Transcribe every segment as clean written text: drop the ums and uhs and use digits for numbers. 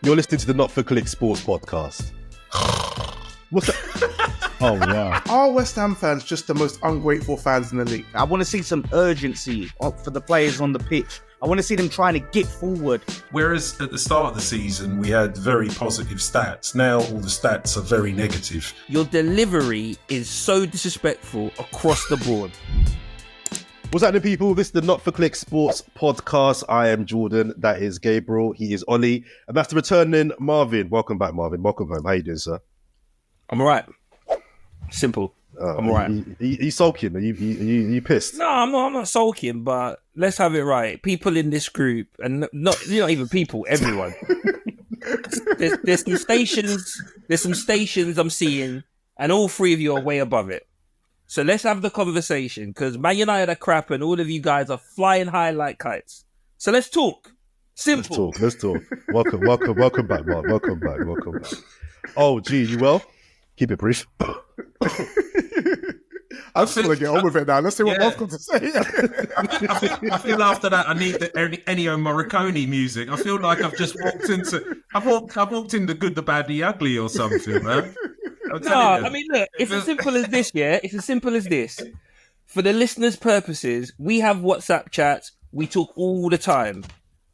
You're listening to the Not For Click Sports podcast. What's that? Oh, wow. Are West Ham fans just the most ungrateful fans in the league? I want to see some urgency for the players on the pitch. I want to see them trying to get forward. Whereas at the start of the season, we had very positive stats. Now all the stats are very negative. Your delivery is so disrespectful across the board. What's happening, people? This is the Not For Click Sports podcast. I am Jordan. That is Gabriel. He is Ollie. And that's the returning Marvin. Welcome back, Marvin. Welcome home. How you doing, sir? I'm all right. Simple. I'm all right. Are you sulking? Are you pissed? No, I'm not sulking, but let's have it right. People in this group, and not even people, everyone. there's some stations I'm seeing, and all three of you are way above it. So let's have the conversation, because Man United are crap and all of you guys are flying high like kites. So let's talk. Simple. Let's talk. Welcome back, Mark. Welcome back. Oh, gee, you well? Keep it brief. I'm just going to get on with it now. Let's see what Mark's got to say. I feel after that I need the Ennio Morricone music. I feel like I've just walked into... I've walked into Good, the Bad, the Ugly or something, man. No, I mean, look, it's as simple as this, yeah? It's as simple as this. For the listeners' purposes, we have WhatsApp chats. We talk all the time.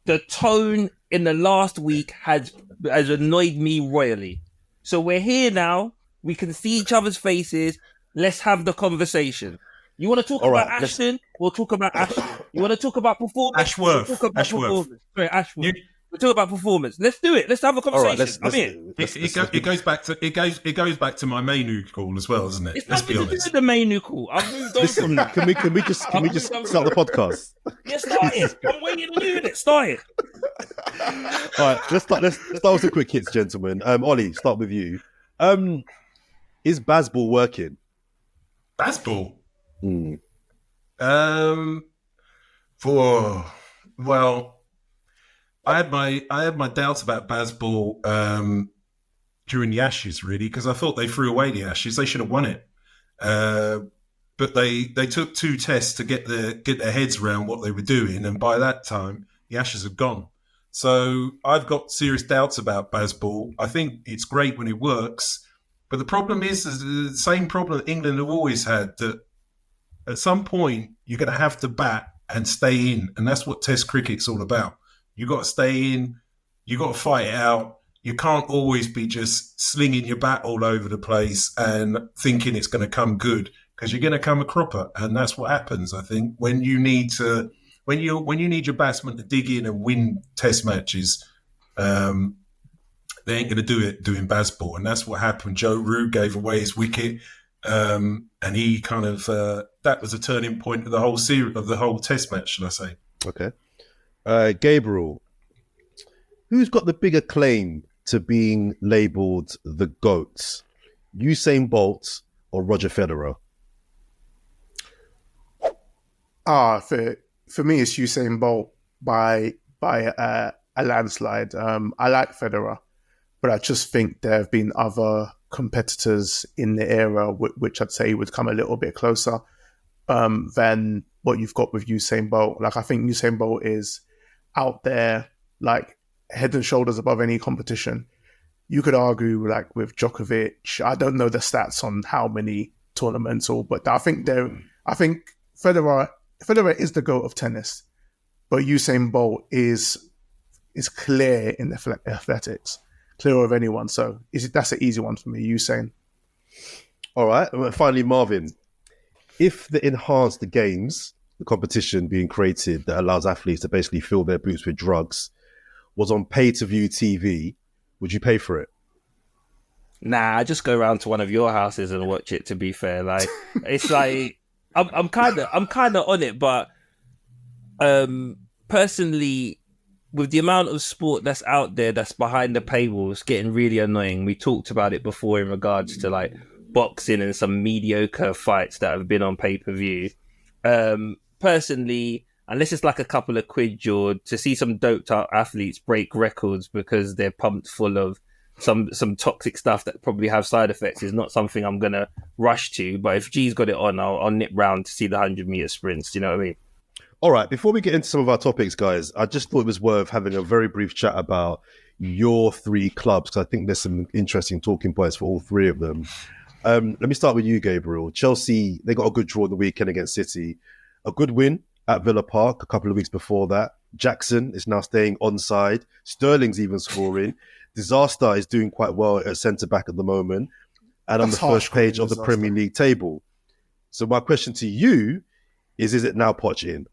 The tone in the last week has annoyed me royally. So we're here now. We can see each other's faces. Let's have the conversation. You want to talk about Ashton? We'll talk about Ashton. You want to talk about performance? Ashworth. We'll talk about Ashworth. Performance. Sorry, Ashworth. We'll talk about performance. Let's do it. Let's have a conversation. I'm in. It goes back to my menu call as well, doesn't it? It's Let's be nothing to do honest. with the menu call. I've moved on from that. Can we just start the podcast? Yeah, start it. I'm waiting on you. Let's start it. All right, let's start with some quick hits, gentlemen. Ollie, start with you. Is Bazball working? Bazball? I had my doubts about Bazball during the Ashes, really, because I thought they threw away the Ashes. They should have won it, but they took 2 tests to get their heads around what they were doing, and by that time the Ashes had gone. So I've got serious doubts about Bazball. I think it's great when it works, but the problem is the same problem that England have always had, that at some point you're going to have to bat and stay in, and that's what Test cricket's all about. You got to stay in. You got to fight it out. You can't always be just slinging your bat all over the place and thinking it's going to come good, because you're going to come a cropper, and that's what happens. I think when you need your batsman to dig in and win Test matches, they ain't going to do it doing Bazball, and that's what happened. Joe Root gave away his wicket, and he kind of that was a turning point of the whole series, of the whole Test match, should I say? Okay. Gabriel, who's got the bigger claim to being labelled the GOAT? Usain Bolt or Roger Federer? For me, it's Usain Bolt by a landslide. I like Federer, but I just think there have been other competitors in the era which I'd say would come a little bit closer than what you've got with Usain Bolt. Like, I think Usain Bolt is out there, like, head and shoulders above any competition. You could argue, like, with Djokovic. I don't know the stats on how many tournaments, but I think Federer is the GOAT of tennis, but Usain Bolt is clear in the athletics, clear of anyone. So that's an easy one for me, Usain. All right. Finally, Marvin, if the enhanced games, the competition being created that allows athletes to basically fill their boots with drugs, was on pay-to-view TV, would you pay for it? Nah, I just go around to one of your houses and watch it, to be fair. Like, it's like, I'm kind of on it, but personally, with the amount of sport that's out there that's behind the paywall, it's getting really annoying. We talked about it before in regards to, like, boxing and some mediocre fights that have been on pay-per-view. Personally, unless it's like a couple of quid, George, to see some doped out athletes break records because they're pumped full of some toxic stuff that probably have side effects is not something I'm going to rush to. But if G's got it on, I'll nip round to see the 100-meter sprints. Do you know what I mean? All right, before we get into some of our topics, guys, I just thought it was worth having a very brief chat about your three clubs, because I think there's some interesting talking points for all three of them. Let me start with you, Gabriel. Chelsea, they got a good draw the weekend against City. A good win at Villa Park a couple of weeks before that. Jackson is now staying onside. Sterling's even scoring. Disaster is doing quite well at centre-back at the moment and on the first page of the Premier League table. So my question to you is it now Poch in?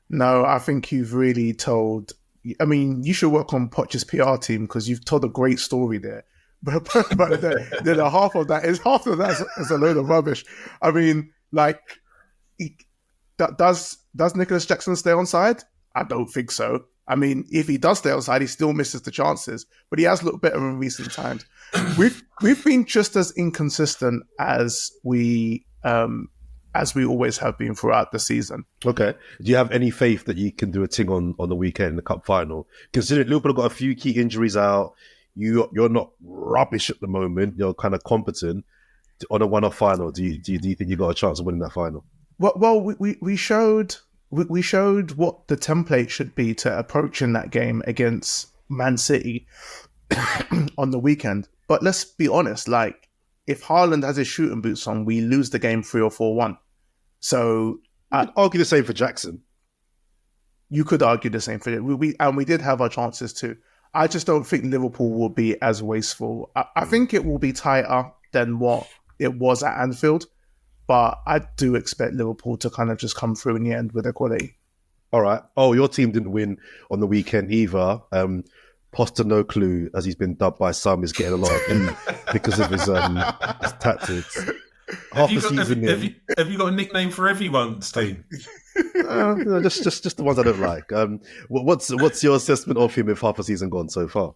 No, I think you've really told... I mean, you should work on Poch's PR team because you've told a great story there. But then half of that is a load of rubbish. I mean, like, does Nicholas Jackson stay on side? I don't think so. I mean, if he does stay on side, he still misses the chances, but he has looked better in recent times. We've been just as inconsistent as we always have been throughout the season. Okay. Do you have any faith that you can do a thing on the weekend in the cup final? Considering Liverpool have got a few key injuries out, you're not rubbish at the moment. You're kind of competent on a one-off final. Do you think you got a chance of winning that final? Well, we showed what the template should be to approaching that game against Man City on the weekend. But let's be honest, like, if Haaland has his shooting boots on, we lose the game 3 or 4-1. So you could argue the same for Jackson. You could argue the same for it. We did have our chances too. I just don't think Liverpool will be as wasteful. I think it will be tighter than what it was at Anfield, but I do expect Liverpool to kind of just come through in the end with their quality. All right. Oh, your team didn't win on the weekend either. Poster No Clue, as he's been dubbed by some, is getting a lot of heat because of his tactics. Have you got a nickname for everyone's team? Just the ones I don't like. What's your assessment of him with half a season gone so far?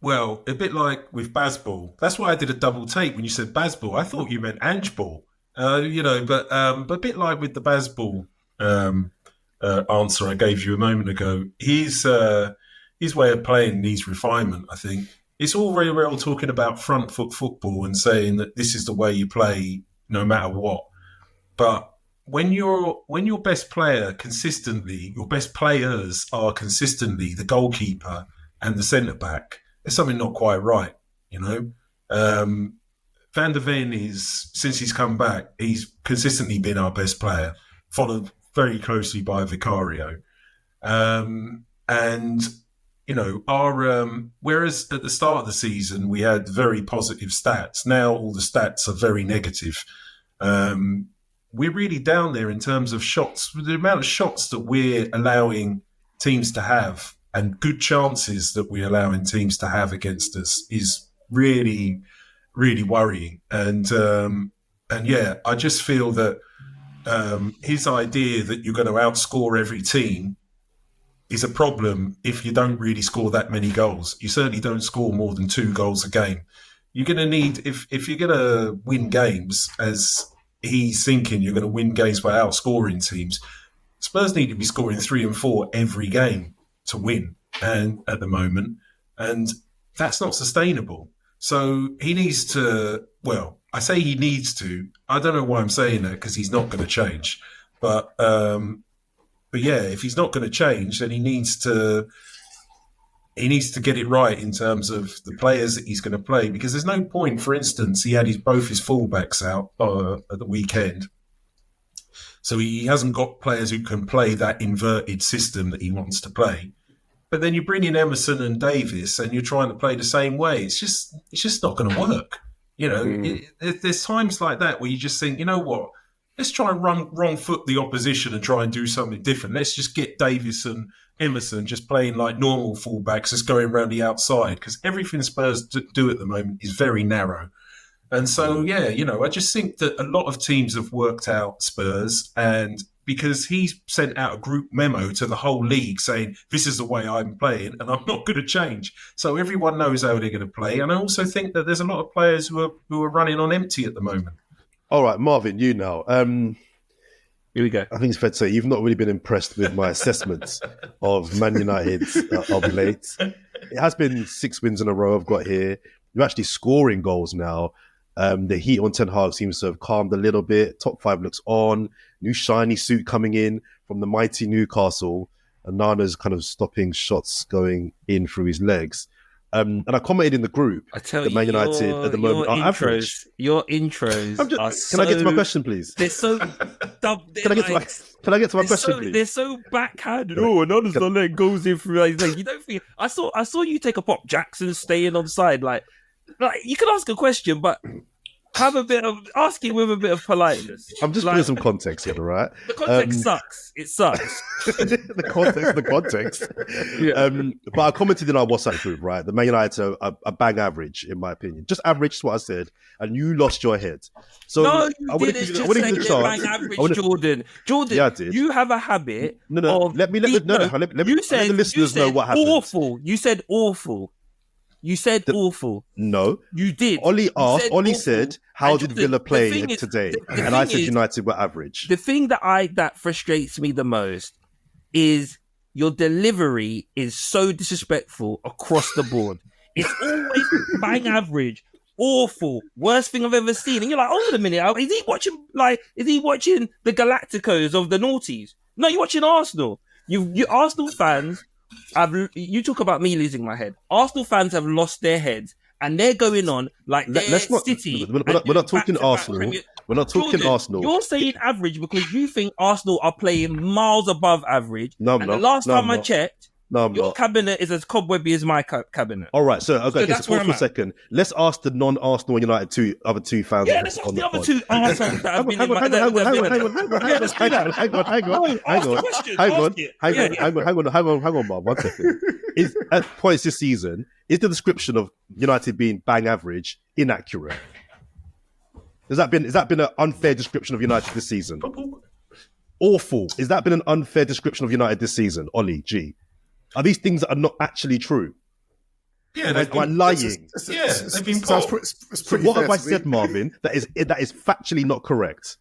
Well, a bit like with Bazball. That's why I did a double take when you said Bazball. I thought you meant Ange Ball. But a bit like with the Bazball answer I gave you a moment ago. His way of playing needs refinement, I think. It's all very well talking about front foot football and saying that this is the way you play no matter what. But when your best player consistently, your best players are consistently the goalkeeper and the centre-back, there's something not quite right, you know? Van der Ven is, since he's come back, he's consistently been our best player, followed very closely by Vicario. And, you know, whereas at the start of the season, we had very positive stats. Now all the stats are very negative. We're really down there in terms of shots. The amount of shots that we're allowing teams to have and good chances that we're allowing teams to have against us is really, really worrying. And yeah, I just feel that his idea that you're going to outscore every team is a problem if you don't really score that many goals. You certainly don't score more than 2 goals a game. You're going to need, if you're going to win games, as he's thinking you're going to win games by outscoring teams, Spurs need to be scoring 3 and 4 every game to win, and at the moment, and that's not sustainable. So he needs to, well, I say he needs to, I don't know why I'm saying that, because he's not going to change. But yeah, if he's not going to change, then he needs to get it right in terms of the players that he's going to play, because there's no point, for instance, he had both his fullbacks out at the weekend. So he hasn't got players who can play that inverted system that he wants to play. But then you bring in Emerson and Davis and you're trying to play the same way. It's just not going to work. You know, there's times like that where you just think, you know what, let's try and wrong foot the opposition and try and do something different. Let's just get Davis and Emerson just playing like normal fullbacks, just going around the outside, because everything Spurs do at the moment is very narrow. And so, yeah, you know, I just think that a lot of teams have worked out Spurs, and because he's sent out a group memo to the whole league saying, this is the way I'm playing and I'm not going to change. So everyone knows how they're going to play. And I also think that there's a lot of players who are running on empty at the moment. All right, Marvin, you now. Here we go. I think it's fair to say you've not really been impressed with my assessments of Man United of late. It has been 6 wins in a row I've got here. You're actually scoring goals now. The heat on Ten Hag seems to have calmed a little bit. Top 5 looks on. New shiny suit coming in from the mighty Newcastle. and Nana's kind of stopping shots going in through his legs. And I commented in the group I tell that you, Man United at the moment are average. Your intros Can I get to my question, please? They're so dumb. Can I get to my question, please? They're so backhanded. Oh, another's not letting goals in through his legs. You don't think I saw you take a pop. Jackson staying onside. Like you can ask a question, but ask it with a bit of politeness. I'm just putting some context here, right? The context sucks. It sucks. the context. Yeah. But I commented in our WhatsApp group, right? The Man United are bang average, in my opinion. Just average is what I said, and you lost your head. So no, you didn't just say they're bang average, Jordan. Jordan, yeah, I did. You have a habit. No. Let me let the listeners know what happened. Awful. You said awful. Awful. No. You did. Ollie said, how did Villa play today? And I said United were average. The thing that frustrates me the most is your delivery is so disrespectful across the board. It's always bang average, awful, worst thing I've ever seen. And you're like, hold a minute, is he watching the Galacticos of the noughties? No, you're watching Arsenal. You Arsenal fans you talk about me losing my head. Arsenal fans have lost their heads, and they're going on like City. We're not talking Arsenal. We're not talking Arsenal. You're saying average because you think Arsenal are playing miles above average. No, I'm and not. the last time I checked, No, I'm your not. cabinet is as cobwebby as my cabinet. All right, so okay, that's so where pause for a I'm at. second. Let's ask the non-Arsenal and United other two fans. Yeah, let's ask the other two Arsenal that have been in my... Hang on, Mark. 1 second. Is at points this season, is the description of United being bang average inaccurate? Has that been an unfair description of United this season? Awful. Has that been an unfair description of United this season, Ollie G? Are these things that are not actually true? Yeah, am I lying? They've been So what have I said, Marvin? That is factually not correct.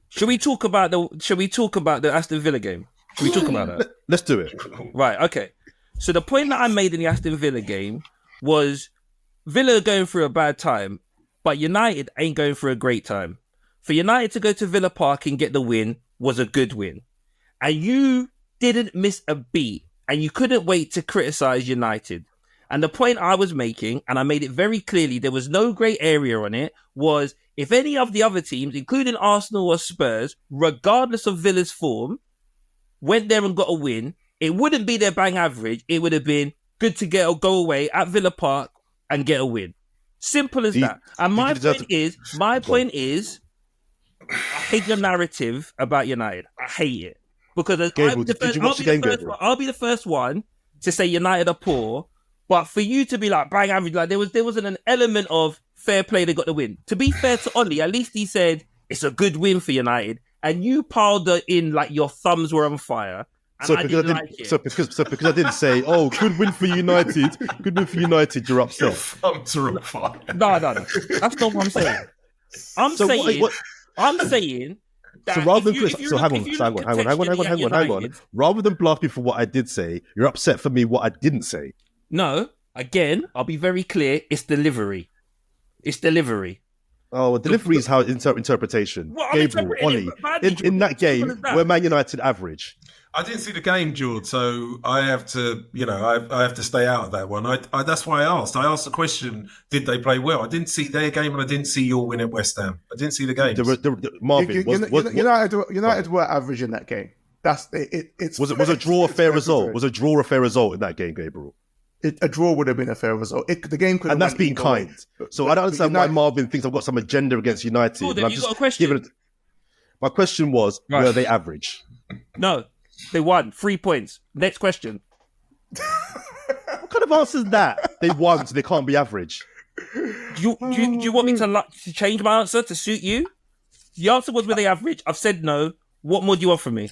Should we talk about the Aston Villa game? Should we talk about that? Let's do it. Right, okay. So the point that I made in the Aston Villa game was Villa are going through a bad time, but United ain't going through a great time. For United to go to Villa Park and get the win was a good win. And you didn't miss a beat, and you couldn't wait to criticise United. And the point I was making, and I made it very clearly, there was no grey area on it, was if any of the other teams, including Arsenal or Spurs, regardless of Villa's form, went there and got a win, it wouldn't be their bang average. It would have been good to go away at Villa Park and get a win. Simple as that. And my point is, I hate your narrative about United. I hate it. Because Gabriel, did you watch the game, Gabriel? I'll be the first one to say United are poor, but for you to be like bang average, like there wasn't an element of fair play. They got the win. To be fair to Ollie, at least he said it's a good win for United, and you piled it in like your thumbs were on fire. So because I didn't say, oh, good win for United, you're upset. Your thumbs are on fire. No, that's not what I'm saying. I'm saying. So rather than hang on. Rather than blast me for what I did say, you're upset for me what I didn't say. No, again, I'll be very clear. It's delivery. Oh, well, delivery is how interpretation. Well, Gabriel, Ollie, in that game, were Man United average? I didn't see the game, George, so I have to, I have to stay out of that one. That's why I asked. I asked the question: did they play well? I didn't see their game, and I didn't see your win at West Ham. I didn't see the game. Marvin, United were average in that game. That's it. Was a draw a fair result? Was a draw a fair result in that game, Gabriel? A draw would have been a fair result. The game could have, and that's being kind. So I don't understand why Marvin thinks I've got some agenda against United. Cool, you got a question. My question was: were they average? No. They won 3 points. Next question. What kind of answer is that? They won, so they can't be average. Do you want me to change my answer to suit you? The answer was, were they average? I've said no. What more do you want from me?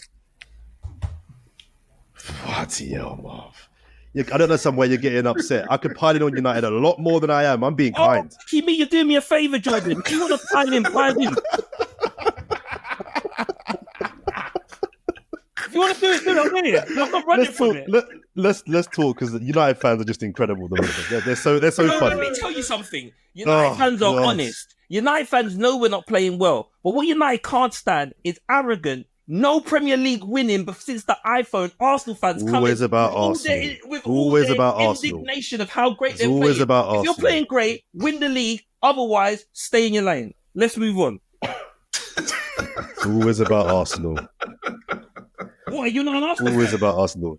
What hell, Marv? I don't know somewhere you're getting upset. I could pile in on United a lot more than I am. I'm being kind. You're doing me a favour, Jordan. If you want to pile in, pile in. If you want to do it, I'm here. I'm not running from it. Let's talk, because United fans are just incredible. They're so funny. Let me tell you something. United fans are honest. United fans know we're not playing well, but what United can't stand is arrogant, No Premier League winning, but since the iPhone, Arsenal fans Always coming about with all Arsenal. with Always all their about Arsenal. indignation of how great It's they're always playing. about If you're Arsenal. playing great, win the league. Otherwise, stay in your lane. Let's move on. It's always about Arsenal. What, are you not an Arsenal Always fan? about Arsenal.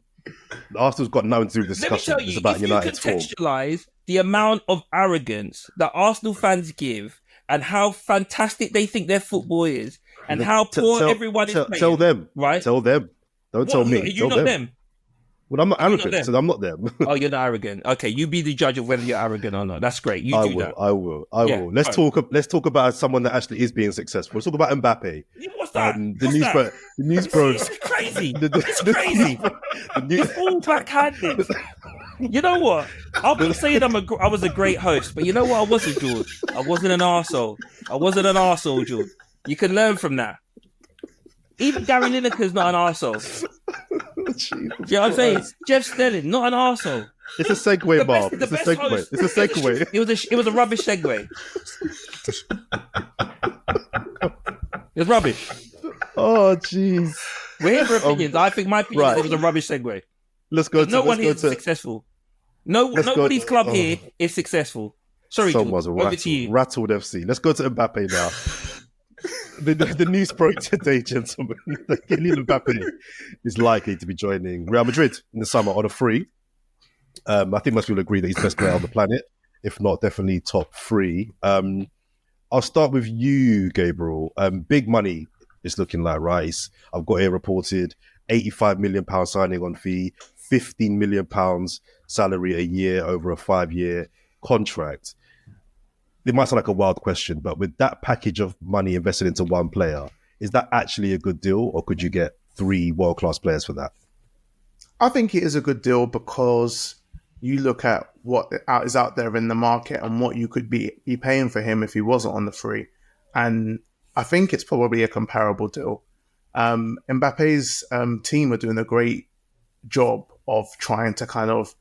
Arsenal's got nothing to do with Let me discussion. tell you, It's about if United's you form. contextualize the amount of arrogance that Arsenal fans give and how fantastic they think their football is and how poor everyone is playing. Tell them. Right? Tell them. Don't tell me. Are you Tell not them? Well, I'm not You're not arrogant, them. so I'm not them. Oh, you're not arrogant. Okay, you be the judge of whether you're arrogant or not. That's great. You I do will. that. I will. Let's right. talk about someone that actually is being successful. Let's talk about Mbappe. What's that? The news bros. It's crazy. The- It's crazy. It's all backhanded. You know what? I'll be saying I was a great host, but you know what? I wasn't, George. I wasn't an arsehole. George. You can learn from that. Even Gary Lineker's not an arsehole. Jesus You know what I'm saying? Christ. Jeff Stelling, not an arsehole. It's a segue, The Bob. best- It's a the best segue. host- It's a segue. It was a rubbish segue. It was rubbish. Oh, jeez. We're here for opinions. I think my opinion right. is it was a rubbish segue. Let's go to. No one here let's is go to. successful. Let's go- Nobody's club oh. here is successful. Sorry, Someone's George, over to you. rattled FC. Let's go to Mbappe now. the news broke today, gentlemen, that Kylian Mbappe is likely to be joining Real Madrid in the summer on a free. I think most people agree that he's the best player on the planet, if not definitely top three. I'll start with you, Gabriel. Big money is looking like, right? I've got here reported £85 million signing on fee, £15 million salary a year over a 5-year contract. It might sound like a wild question, but with that package of money invested into one player, is that actually a good deal, or could you get 3 world-class players for that? I think it is a good deal because you look at what is out there in the market and what you could be paying for him if he wasn't on the free. And I think it's probably a comparable deal. Mbappe's team are doing a great job of trying to kind of,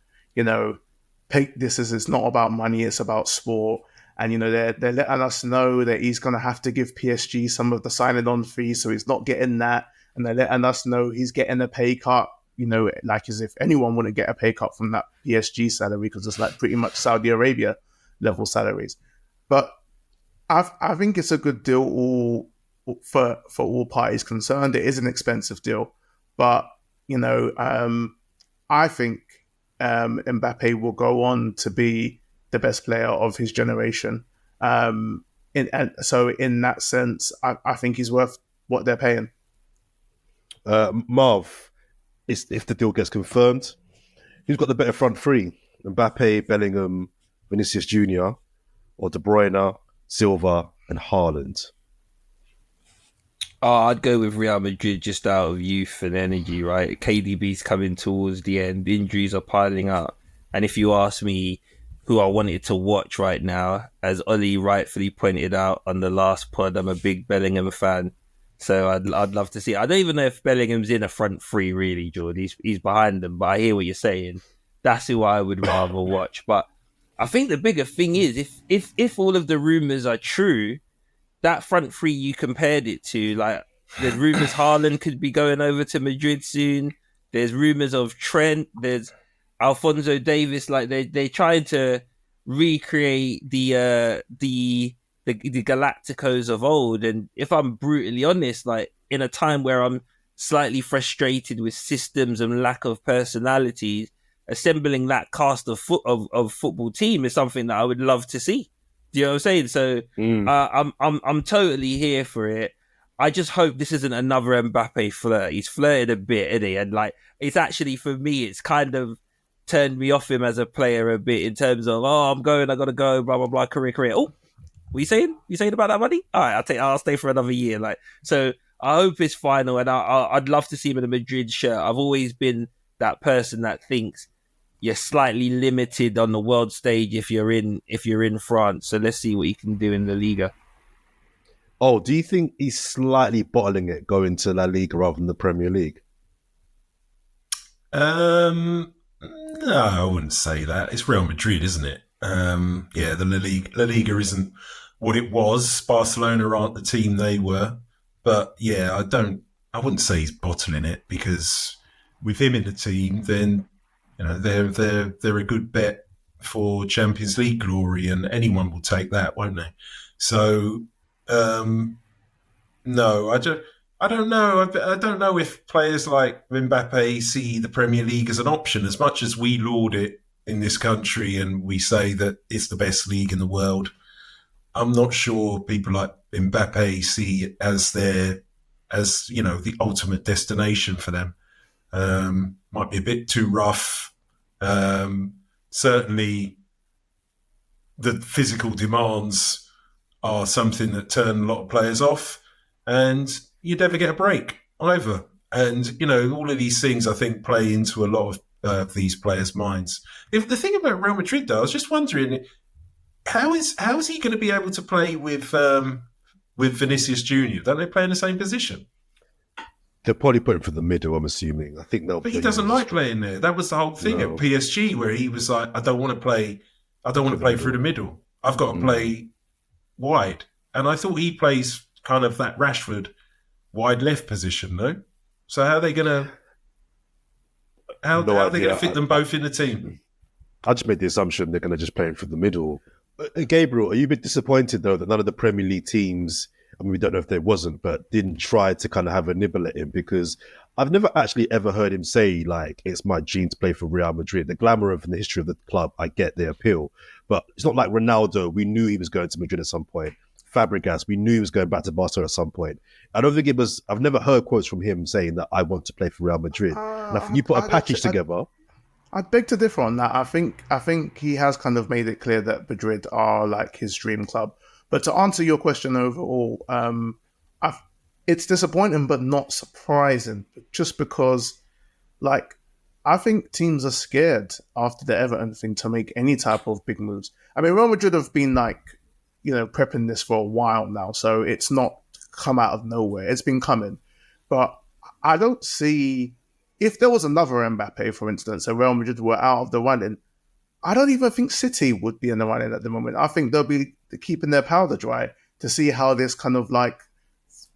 paint this as it's not about money, it's about sport. And, they're letting us know that he's going to have to give PSG some of the signing on fees, so he's not getting that. And they're letting us know he's getting a pay cut, like as if anyone wouldn't get a pay cut from that PSG salary, because it's like pretty much Saudi Arabia level salaries. But I think it's a good deal for all parties concerned. It is an expensive deal, but, I think Mbappe will go on to be the best player of his generation. So in that sense, I think he's worth what they're paying. Marv, if the deal gets confirmed, who's got the better front three? Mbappe, Bellingham, Vinicius Jr., or De Bruyne, Silva, and Haaland? Oh, I'd go with Real Madrid just out of youth and energy, right? KDB's coming towards the end. Injuries are piling up. And if you ask me who I wanted to watch right now, as Ollie rightfully pointed out on the last pod, I'm a big Bellingham fan. So I'd love to see. I don't even know if Bellingham's in a front three, really, George. He's behind them, but I hear what you're saying. That's who I would rather watch. But I think the bigger thing is, if all of the rumours are true, that front three you compared it to, like, there's rumours Haaland could be going over to Madrid soon. There's rumours of Trent. There's Alphonso Davies. Like, they're trying to recreate the Galacticos of old. And if I'm brutally honest, like, in a time where I'm slightly frustrated with systems and lack of personalities, assembling that cast of football team is something that I would love to see. Do you know what I'm saying? So I'm totally here for it. I just hope this isn't another Mbappe flirt. He's flirted a bit, isn't he? And like, it's actually, for me, it's kind of turned me off him as a player a bit in terms of, I gotta go, blah blah blah, career. Oh, what you saying? You saying about that money? All right, I'll stay for another year. Like, so I hope it's final, and I'd love to see him in a Madrid shirt. I've always been that person that thinks you're slightly limited on the world stage if you're in France. So let's see what he can do in the Liga. Oh, do you think he's slightly bottling it going to La Liga rather than the Premier League? No, I wouldn't say that. It's Real Madrid, isn't it? The La Liga isn't what it was. Barcelona aren't the team they were. But yeah, I don't I wouldn't say he's bottling it, because with him in the team, then they're a good bet for Champions League glory, and anyone will take that, won't they? So no, I don't know. I don't know if players like Mbappe see the Premier League as an option, as much as we laud it in this country and we say that it's the best league in the world. I'm not sure people like Mbappe see it as the ultimate destination for them. Might be a bit too rough. Certainly, the physical demands are something that turn a lot of players off, and you never get a break either. And, all of these things, I think, play into a lot of these players' minds. If the thing about Real Madrid, though, I was just wondering, how is he going to be able to play with Vinicius Junior? Don't they play in the same position? They'll probably put him for the middle, I'm assuming. I think they'll. But he doesn't like playing there. That was the whole thing at PSG, where he was like, I don't want to play through the middle. I've got to play wide. And I thought he plays kind of that Rashford wide left position, though. So how are they going to fit them both in the team? I just made the assumption they're going to just play him for the middle. Gabriel, are you a bit disappointed, though, that none of the Premier League teams, I mean, we don't know if there wasn't, but didn't try to kind of have a nibble at him? Because I've never actually ever heard him say, like, it's my dream to play for Real Madrid. The glamour of and the history of the club, I get the appeal. But it's not like Ronaldo. We knew he was going to Madrid at some point. Fabregas, we knew he was going back to Barcelona at some point. I don't think I've never heard quotes from him saying that I want to play for Real Madrid. And I think you put a package together. I'd beg to differ on that. I think he has kind of made it clear that Madrid are like his dream club. But to answer your question overall, it's disappointing but not surprising, just because, like, I think teams are scared after the Everton thing to make any type of big moves. I mean, Real Madrid have been prepping this for a while now, so it's not come out of nowhere. It's been coming. But I don't see, if there was another Mbappe, for instance, and Real Madrid were out of the running, I don't even think City would be in the running at the moment. I think they'll be keeping their powder dry to see how this kind of like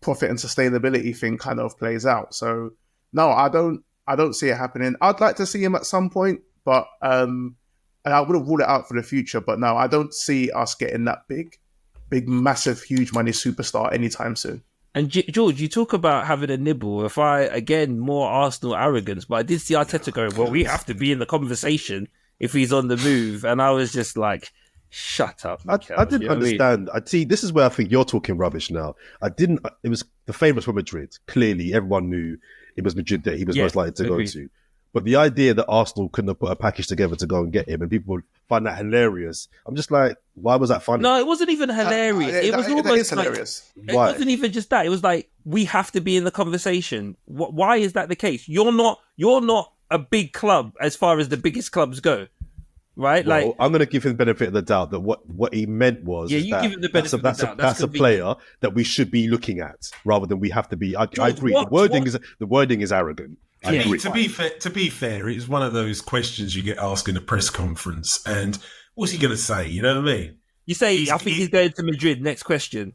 profit and sustainability thing kind of plays out. So no, I don't see it happening. I'd like to see him at some point, but and I would have ruled it out for the future. But no, I don't see us getting that big, massive, huge money superstar anytime soon. And George, you talk about having a nibble. Again, more Arsenal arrogance, but I did see Arteta going, well, we have to be in the conversation if he's on the move. And I was just like, shut up. I didn't understand. I see, this is where I think you're talking rubbish now. It was the favourites for Madrid. Clearly, everyone knew it was Madrid that he was most likely to go to. But the idea that Arsenal couldn't have put a package together to go and get him, and people would find that hilarious. I'm just like, why was that funny? No, it wasn't even hilarious. It was almost hilarious. It wasn't even just that. It was like, we have to be in the conversation. Why is that the case? You're not a big club as far as the biggest clubs go, right? Well, I'm going to give him the benefit of the doubt that what he meant was, give him the benefit of the doubt. That's a player that we should be looking at rather than we have to be. I agree. The wording is arrogant. To be fair, it's one of those questions you get asked in a press conference, and what's he going to say? You know what I mean? You say, I think he's going to Madrid. Next question.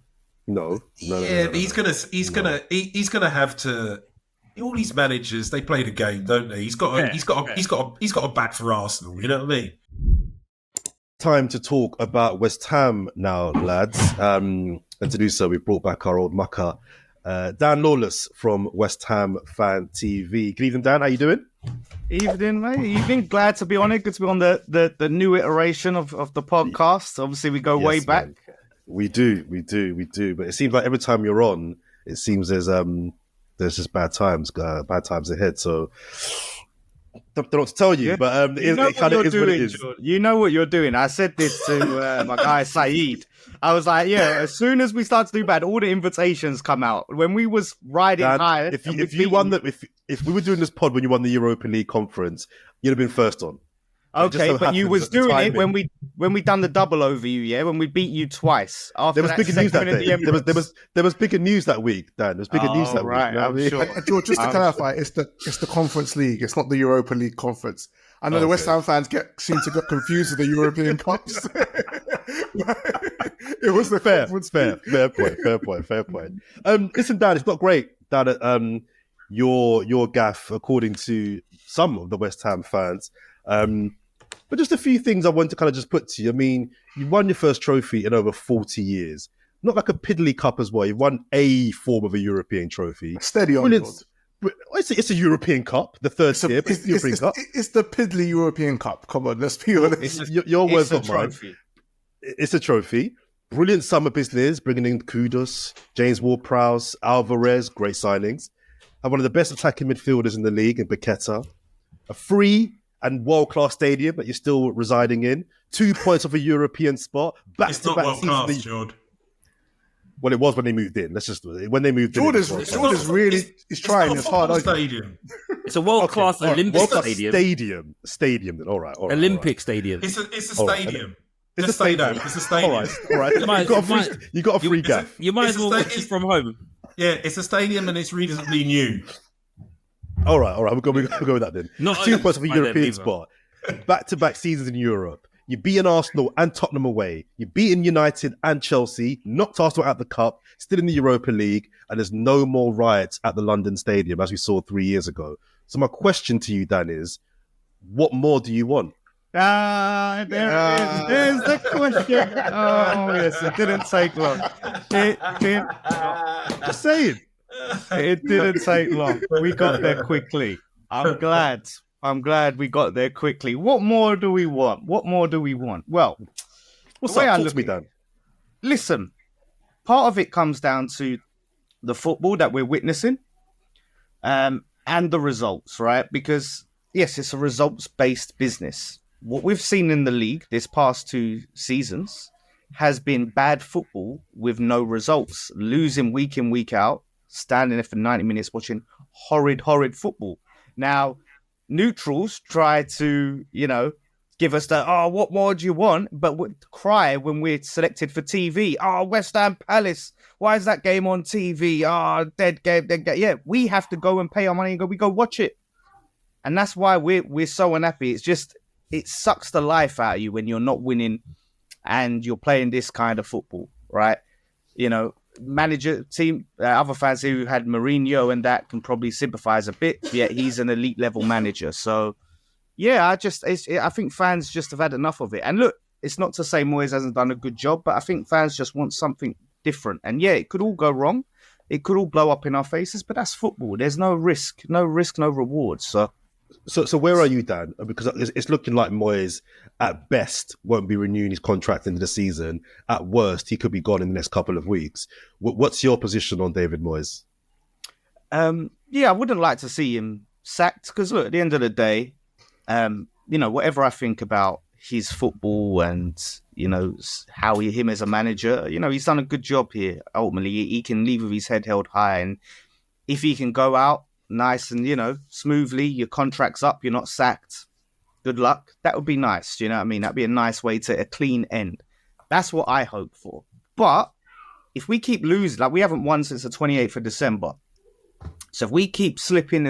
No. He's gonna have to. All these managers, they play the game, don't they? He's got a bat for Arsenal. You know what I mean? Time to talk about West Ham now, lads. And to do so, we brought back our old mucker, Dan Lawless from West Ham Fan TV. Good evening, Dan. How you doing? Evening, mate. Evening. Glad to be on it. Good to be on the new iteration of the podcast. Obviously, we go way back. Man. We do. But it seems like every time you're on, it seems there's just bad times ahead. So don't know what to tell you, but it kind of is what it is. George. You know what you're doing. I said this to my guy Saeed. I was like, as soon as we start to do bad, all the invitations come out. When we was riding high, if we were doing this pod when you won the Europa League conference, you'd have been first on. Okay, but you was doing it when we done the double over you, when we beat you twice. There was bigger news that day. There was bigger news that week, Dan. There was bigger news that week. I'm sure. George, just to clarify, it's the Conference League. It's not the Europa League conference. I know the West Ham fans seem to get confused with the European Cups. It was the fair point. Listen, Dan, it's not great. Dan, your gaff, according to some of the West Ham fans. But just a few things I want to kind of just put to you. I mean, you won your first trophy in over 40 years. Not like a piddly cup as well. You won a form of a European trophy. Steady on, Brilliant. It's a European Cup, the third tier. It's European Cup. It's the piddly European Cup. Come on, let's be honest. Your words, not mine. Trophy. It's a trophy. Brilliant summer business, bringing in Kudus, James Ward-Prowse, Alvarez, great signings. Have one of the best attacking midfielders in the league in Paqueta. A free and world-class stadium that you're still residing in. 2 points of a European spot. It's not world-class, Jord. Well, it was when they moved in. That's just when they moved Jordan's in. Jordan's really is trying his hard. Stadium. It's a world-class Olympic stadium. Stadium. Then. All right. Olympic stadium. It's a stadium. It's a stadium. It's a stadium. All right. You got a free gaff. You might as well watch it from home. Yeah, it's a stadium and it's reasonably new. All right. We'll go with that then. Not 2 points of a by European them spot. Back-to-back seasons in Europe. You beat Arsenal and Tottenham away. You beaten United and Chelsea. Knocked Arsenal out of the cup. Still in the Europa League. And there's no more riots at the London Stadium as we saw 3 years ago. So my question to you, Dan, is what more do you want? There's the question. Oh, yes, it didn't take long. Just saying. It didn't take long. We got there quickly. I'm glad we got there quickly. What more do we want? Well, What's the way up? I Talk look to me, at Dan. listen, part of it comes down to the football that we're witnessing and the results, right? Because, yes, it's a results-based business. What we've seen in the league this past 2 seasons has been bad football with no results. Losing week in, week out, standing there for 90 minutes watching horrid football. Now, neutrals try to, give us the, what more do you want? But we cry when we're selected for TV. West Ham Palace. Why is that game on TV? Dead game. Yeah, we have to go and pay our money and we go watch it. And that's why we're so unhappy. It's just, it sucks the life out of you when you're not winning and you're playing this kind of football, right? Manager, team, other fans who had Mourinho and that can probably sympathise a bit. Yet he's an elite level manager. So, yeah, I think fans just have had enough of it. And look, it's not to say Moyes hasn't done a good job, but I think fans just want something different. And yeah, it could all go wrong. It could all blow up in our faces, but that's football. There's no risk, no reward. So where are you, Dan? Because it's looking like Moyes, at best, won't be renewing his contract into the season. At worst, he could be gone in the next couple of weeks. What's your position on David Moyes? Yeah, I wouldn't like to see him sacked because, look, at the end of the day, whatever I think about his football and, how him as a manager, he's done a good job here. Ultimately, he can leave with his head held high. And if he can go out nice and, smoothly, your contract's up, you're not sacked, good luck. That would be nice. Do you know what I mean? That'd be a nice way to a clean end. That's what I hope for. But if we keep losing, like we haven't won since the 28th of December. So if we keep slipping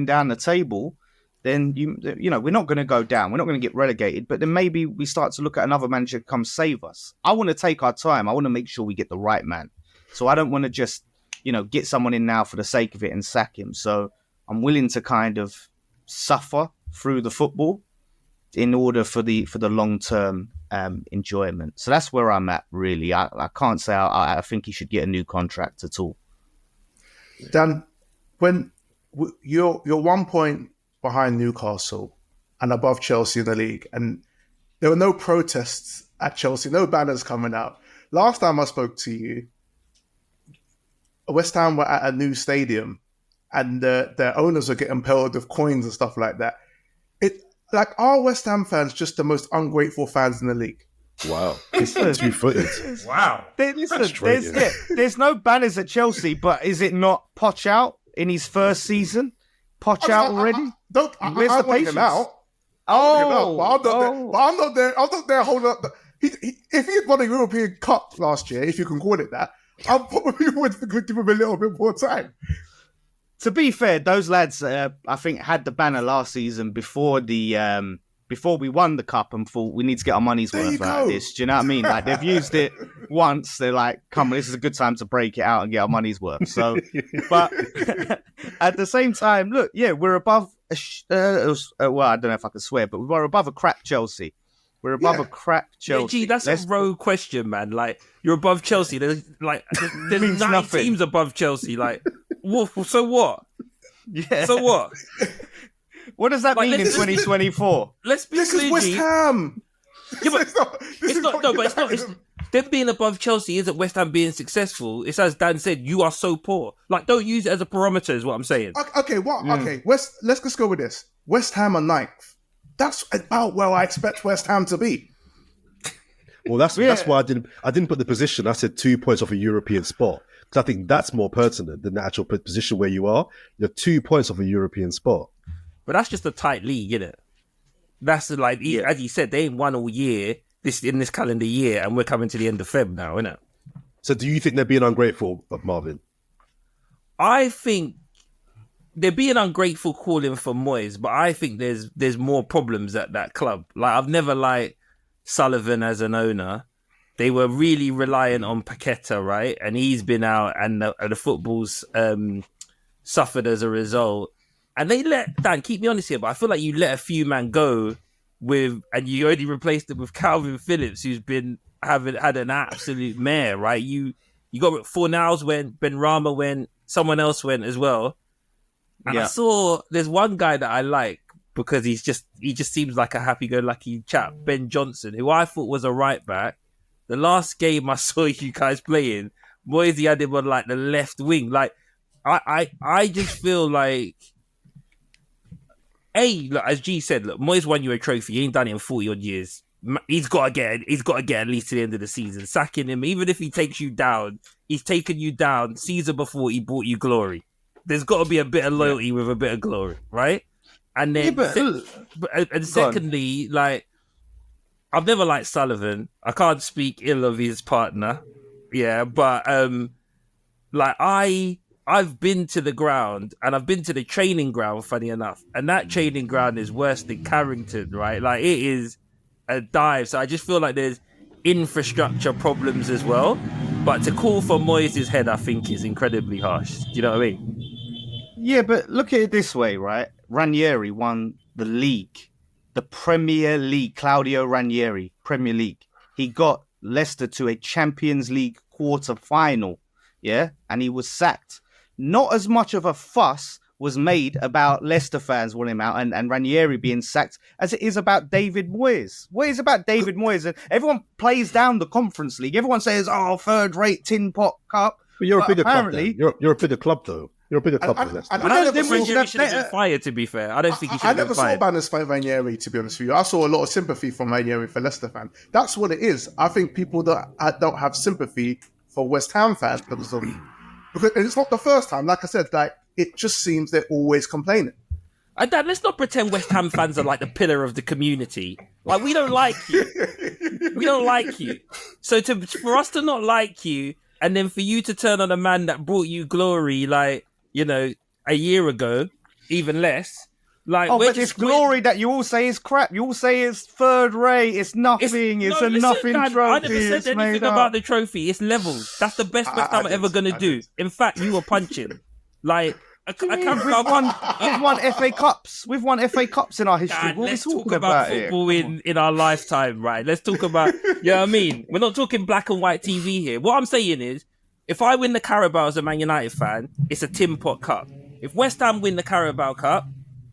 down the table, then, we're not going to go down. We're not going to get relegated. But then maybe we start to look at another manager to come save us. I want to take our time. I want to make sure we get the right man. So I don't want to just, get someone in now for the sake of it and sack him. So I'm willing to kind of suffer through the football in order for the long-term enjoyment. So that's where I'm at, really. I can't say I think he should get a new contract at all. Dan, when you're 1 point behind Newcastle and above Chelsea in the league, and there were no protests at Chelsea, no banners coming out. Last time I spoke to you, West Ham were at a new stadium and their owners were getting pelted with coins and stuff like that. Are West Ham fans just the most ungrateful fans in the league? Wow. It's 2-footed. Wow. There's no banners at Chelsea, but is it not Poch out in his first season? Poch out already? Where's the patience? Him out. I'm not there holding up. If he had won a European Cup last year, if you can call it that, I probably would give him a little bit more time. To be fair, those lads, I think, had the banner last season before the before we won the cup and thought we need to get our money's There you worth out of go. this. Do you know what I mean? Like they've used it once. They're like, come on, this is a good time to break it out and get our money's worth. So, but at the same time, look, yeah, we're above, well, I don't know if I can swear, but we're above a crap Chelsea. We're above a crap Chelsea. Yeah, gee, that's a rogue question, man. Like, you're above Chelsea. There's Means 9 nothing. teams above Chelsea. Like, so what? Yeah. So what? What does that Like, mean in let's- 2024? Let's be This is clear, West G. Ham. Yeah, but This it's is not. No, but it's not. United. Them being above Chelsea isn't West Ham being successful. It's as Dan said, you are so poor. Like, don't use it as a barometer. Is what I'm saying. Okay, what? Okay, let's just go with this. West Ham are 9th. That's about where I expect West Ham to be. Well, that's why I didn't put the position. I said 2 points off a European spot because I think that's more pertinent than the actual position where you are. You're 2 points off a European spot. But that's just a tight league, isn't it? That's like, as you said, they ain't won all year in this calendar year, and we're coming to the end of Feb now, isn't it? So, do you think they're being ungrateful, Marvin? I think they're being ungrateful calling for Moyes, but I think there's more problems at that club. Like, I've never liked Sullivan as an owner. They were really reliant on Paqueta, right? And he's been out, and the football's suffered as a result. And they Dan, keep me honest here, but I feel like you let a few men go and you only replaced them with Calvin Phillips, who's been had an absolute mare, right? You got Fornals went, Ben Rama went, someone else went as well. And I saw there's one guy that I like because he just seems like a happy-go-lucky chap, Ben Johnson, who I thought was a right back. The last game I saw you guys playing, Moisey had him on like the left wing. Like I just feel like, look, as G said, look, Moyes won you a trophy. He ain't done it in 40 odd years. He's got to get at least to the end of the season. Sacking him, even if he takes you down, he's taken you down season before he brought you glory. There's got to be a bit of loyalty with a bit of glory, right? And then, secondly, like, I've never liked Sullivan. I can't speak ill of his partner. Yeah, but like I've been to the ground and I've been to the training ground, funny enough, and that training ground is worse than Carrington, right? Like, it is a dive. So I just feel like there's infrastructure problems as well. But to call for Moyes' head, I think, is incredibly harsh. Do you know what I mean? Yeah, but look at it this way, right? Ranieri won the league, the Premier League. Claudio Ranieri, Premier League. He got Leicester to a Champions League quarter-final, yeah? And he was sacked. Not as much of a fuss was made about Leicester fans wanting him out and Ranieri being sacked as it is about David Moyes. What is about David Moyes? And everyone plays down the Conference League. Everyone says, third-rate tin pot cup. But you're a bigger apparently, club. You're a bigger club, though. You're a bigger club than Leicester. I don't think Ranieri should have been fired, to be fair. I don't think he should have been I never saw fired. banners for Ranieri, to be honest with you. I saw a lot of sympathy from Ranieri for Leicester fans. That's what it is. I think people that don't have sympathy for West Ham fans because and it's not the first time. Like I said, like, it just seems they're always complaining. And Dad, let's not pretend West Ham fans are like the pillar of the community. Like, we don't like you. We don't like you. So for us to not like you, and then for you to turn on a man that brought you glory, like, you know, a year ago, even less. Like, but this glory that you all say is crap. You all say it's third rate. It's nothing. It's a nothing Dan, trophy. I never said anything about the trophy. It's levels. That's the best West Ham are ever going to do. In fact, you were punching. Like, We've won FA Cups. We've won FA Cups in our history. God, What are we let's talking talk about here? football in our lifetime, right? Let's talk about, you know what I mean? We're not talking black and white TV here. What I'm saying is, if I win the Carabao as a Man United fan, it's a Tin Pot Cup. If West Ham win the Carabao Cup,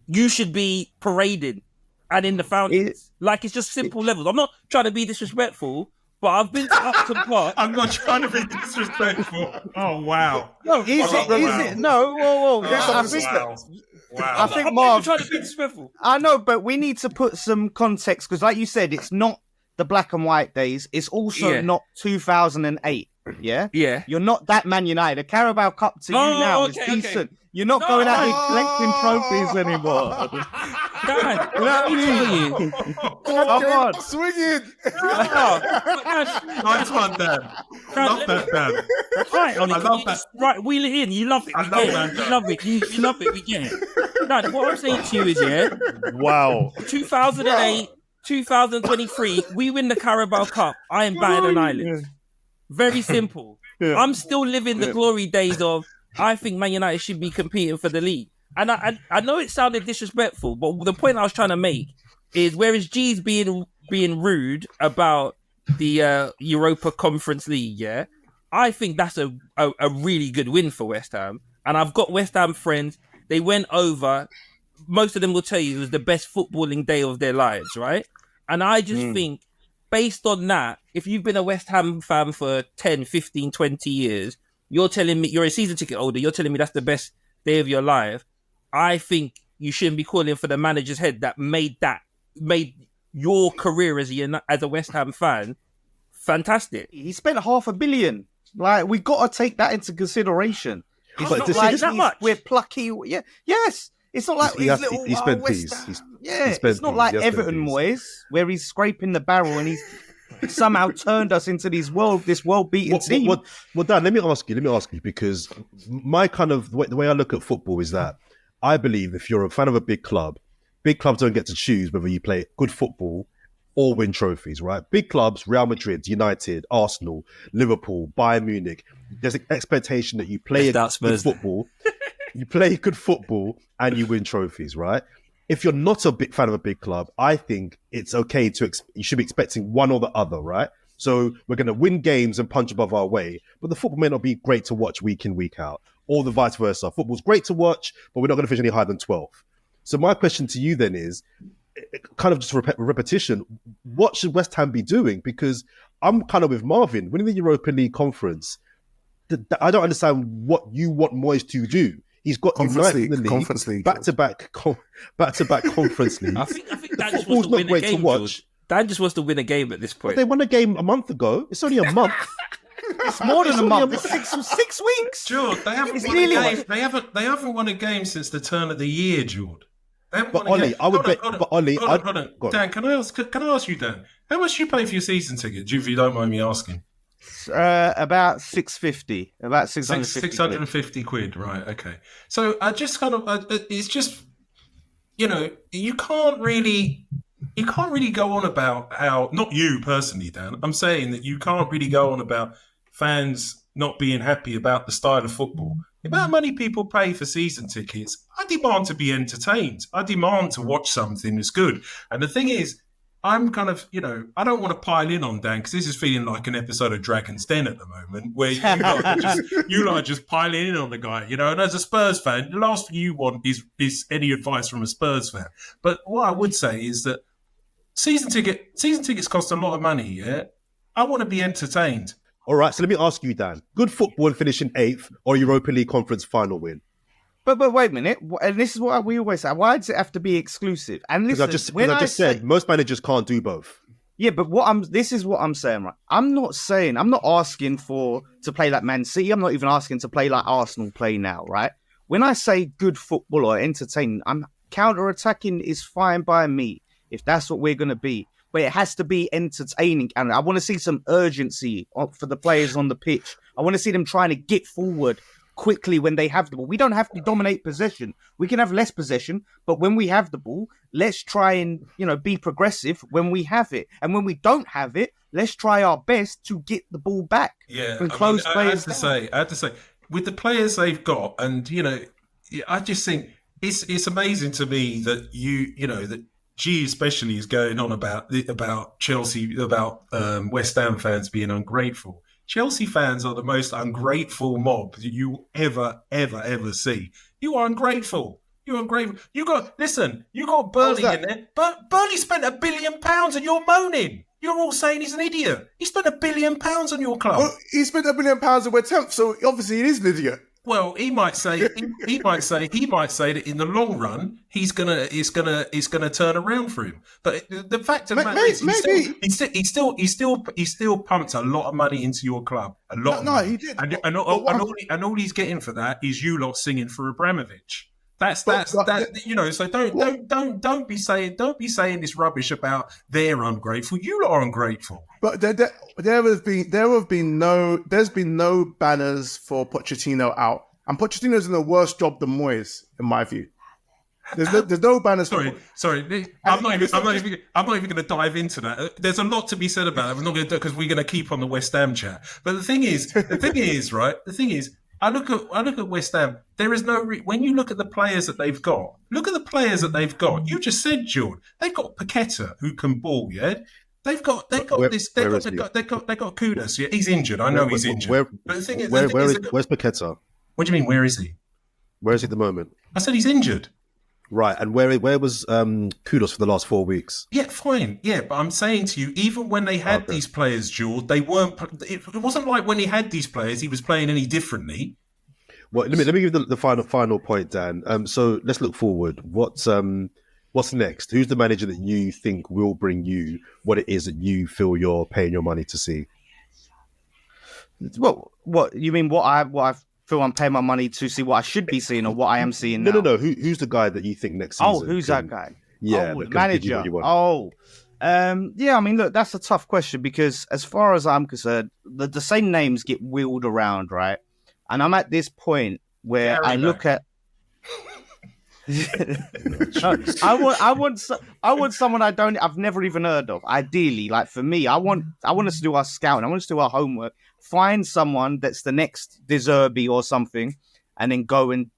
you should be parading and in the fountains. Like, it's just simple levels. I'm not trying to be disrespectful, but I've been to Upton Park. I'm not trying to be disrespectful. Oh, wow. No, is it? No, whoa. I think I'm Marv. not trying to be disrespectful. I know, but we need to put some context because, like you said, it's not the black and white days. It's also not 2008, Yeah? Yeah. You're not that Man United. The Carabao Cup to you now is decent. You're not going out here collecting trophies anymore. Dan, let me tell you. Come on. Swinging. Nice one, Dan. Love that, Dan. Right, Ollie, I love that. Right, wheel it in. You love it. I We love get that. it. You love it. You love it. We get it. No, what I'm saying to you is, yeah, Wow. 2008, 2023, we win the Carabao Cup. I am batting an island. Very simple. I'm still living the glory days of, I think Man United should be competing for the league. And I know it sounded disrespectful, but the point I was trying to make is, whereas G's being rude about the Europa Conference League, yeah, I think that's a really good win for West Ham. And I've got West Ham friends. They went over. Most of them will tell you it was the best footballing day of their lives, right? And I just think, based on that, if you've been a West Ham fan for 10, 15, 20 years, you're telling me, you're a season ticket holder, you're telling me that's the best day of your life. I think you shouldn't be calling for the manager's head that made your career as a West Ham fan fantastic. He spent $500 million. Like, we got to take that into consideration. It's But not does he like just- that much? we're plucky. Yeah, yes. It's not like He these has- little he spent West peas. Ham- He Yeah, spent it's not peas. like He has spent Everton peas. Moyes, where he's scraping the barrel and he's somehow turned us into this world-beaten team. Well, Dan, let me ask you, because my kind of the way I look at football is that I believe if you're a fan of a big clubs don't get to choose whether you play good football or win trophies, right? Big clubs, Real Madrid, United, Arsenal, Liverpool, Bayern Munich, there's an expectation that you play Left out good Spurs. football, you play good football and you win trophies, right? If you're not a big fan of a big club, I think it's okay you should be expecting one or the other, right? So we're going to win games and punch above our weight, but the football may not be great to watch week in, week out, or the vice versa. Football's great to watch, but we're not going to finish any higher than 12. So my question to you then is, kind of just repetition, what should West Ham be doing? Because I'm kind of with Marvin, winning the Europa League conference, I don't understand what you want Moyes to do. He's got Conference United in the League, league, Conference League. back-to-back Conference League. I think Dan just Football's wants to not win a great to game, watch. George. Dan just wants to win a game at this But point. they won a game a month ago. It's only a month. It's more than It's a only month. a- It's 6 weeks. George, they haven't It's won nearly a like- game. They haven't won a game since the turn of the year, George. They haven't But won a Ollie, game. I would bet- Hold on, but Ollie, hold I'd- on. go on. Dan, can I ask you, Dan, how much do you pay for your season ticket? If you don't mind me asking. About 650. About 650. 650 quid, right? Okay. So I just kind of, it's just, you can't really go on about how, not you personally, Dan, I'm saying that you can't really go on about fans not being happy about the style of football. The amount of money people pay for season tickets, I demand to be entertained. I demand to watch something that's good. And the thing is, I'm kind of, I don't want to pile in on Dan because this is feeling like an episode of Dragon's Den at the moment where you lot are just piling in on the guy, and as a Spurs fan, the last thing you want is any advice from a Spurs fan. But what I would say is that season tickets cost a lot of money, yeah? I want to be entertained. All right, so let me ask you, Dan. Good football and finishing 8th or Europa League conference final win? But wait a minute, and this is what we always say. Why does it have to be exclusive? And Because listen, I just said most managers can't do both. Yeah, but this is what I'm saying, right? I'm not asking to play like Man City. I'm not even asking to play like Arsenal play now, right? When I say good football or entertaining, I'm counter-attacking is fine by me if that's what we're going to be. But it has to be entertaining. And I want to see some urgency for the players on the pitch. I want to see them trying to get forward quickly when they have the ball. We don't have to dominate possession. We can have less possession, but when we have the ball, let's try and, be progressive when we have it. And when we don't have it, let's try our best to get the ball back. Yeah, and close I players have to say, with the players they've got, and I just think it's amazing to me that that G especially is going on about Chelsea, about West Ham fans being ungrateful. Chelsea fans are the most ungrateful mob that you ever see. You are ungrateful. You're ungrateful. You got Burnley in there. But Burnley spent £1 billion and you're moaning. You're all saying he's an idiot. He spent £1 billion on your club. Well, he spent £1 billion and we're 10th, so obviously he is an idiot. Well, he might say that in the long run it's gonna turn around for him. But the fact of the matter is, he still pumped a lot of money into your club, a lot. No, he did. And all he's getting for that is you lot singing for Abramovich. That's you know. So don't be saying this rubbish about they're ungrateful. You lot are ungrateful. But there's been no banners for Pochettino out, and Pochettino's in a worse job than Moyes, in my view. There's no banners. Sorry. I'm not even going to dive into that. There's a lot to be said about it. We're not going to do it because we're going to keep on the West Ham chat. But the thing is, I look at West Ham. There is no when you look at the players that they've got. Look at the players that they've got. You just said, George, they've got Paqueta who can ball. Yeah, they've got Kudus. Yeah, he's injured. I know he's injured. But the thing is, where's Paqueta? What do you mean? Where is he? Where is he at the moment? I said he's injured. Right, and where was Kudus for the last 4 weeks? Yeah, fine. Yeah, but I'm saying to you, even when they had these players, George, they weren't. It wasn't like when he had these players, he was playing any differently. Well, let me give the final point, Dan. So let's look forward. What's next? Who's the manager that you think will bring you what it is that you feel you're paying your money to see? Well, what you mean? What I feel I'm paying my money to see what I should be seeing or what I am seeing now? No. Who's the guy that you think next season? Oh, who's that guy? Yeah, the manager. Yeah. I mean, look, that's a tough question because as far as I'm concerned, the same names get wheeled around, right? And I'm at this point where I look at. I want someone I've never even heard of. Ideally, like for me, I want us to do our scouting. I want us to do our homework. Find someone that's the next De Zerbi or something, and then go and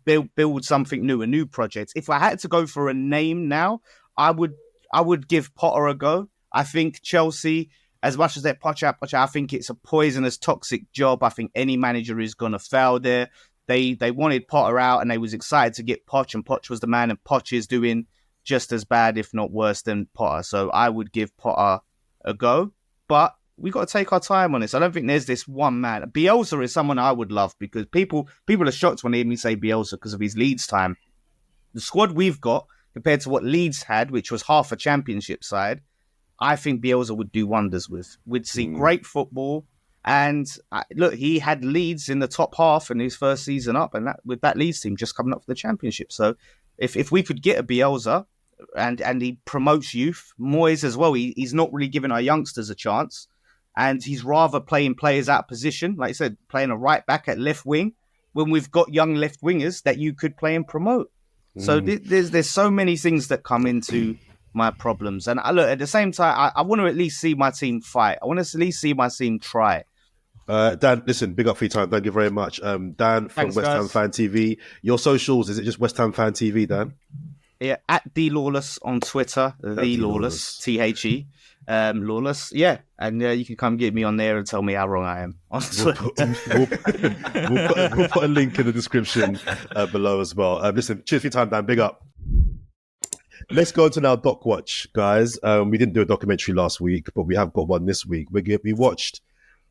build something new, a new project. If I had to go for a name now, I would give Potter a go. I think Chelsea, as much as they're Potter, I think it's a poisonous, toxic job. I think any manager is gonna fail there. They wanted Potter out and they was excited to get Poch, and Poch was the man, and Poch is doing just as bad, if not worse, than Potter. So I would give Potter a go. But we got to take our time on this. I don't think there's this one man. Bielsa is someone I would love because people are shocked when they hear me say Bielsa because of his Leeds time. The squad we've got compared to what Leeds had, which was half a championship side, I think Bielsa would do wonders with. We'd see great football. And look, he had Leeds in the top half in his first season up, and with that Leeds team just coming up for the championship. So if we could get a Bielsa and he promotes youth, Moyes as well, he's not really giving our youngsters a chance. And he's rather playing players out of position, like I said, playing a right back at left wing when we've got young left wingers that you could play and promote. So there's so many things that come into my problems. And look, at the same time, I want to at least see my team fight. I want to at least see my team try. Dan, listen, big up for your time. Thank you very much. Dan from West Ham Fan TV. Your socials, is it just West Ham Fan TV, Dan? Yeah, at The Lawless on Twitter. The Lawless, THE. Lawless, yeah. And you can come get me on there and tell me how wrong I am on Twitter. We'll put a link in the description below as well. Listen, cheers for your time, Dan. Big up. Let's go to now Doc Watch, guys. We didn't do a documentary last week, but we have got one this week. We watched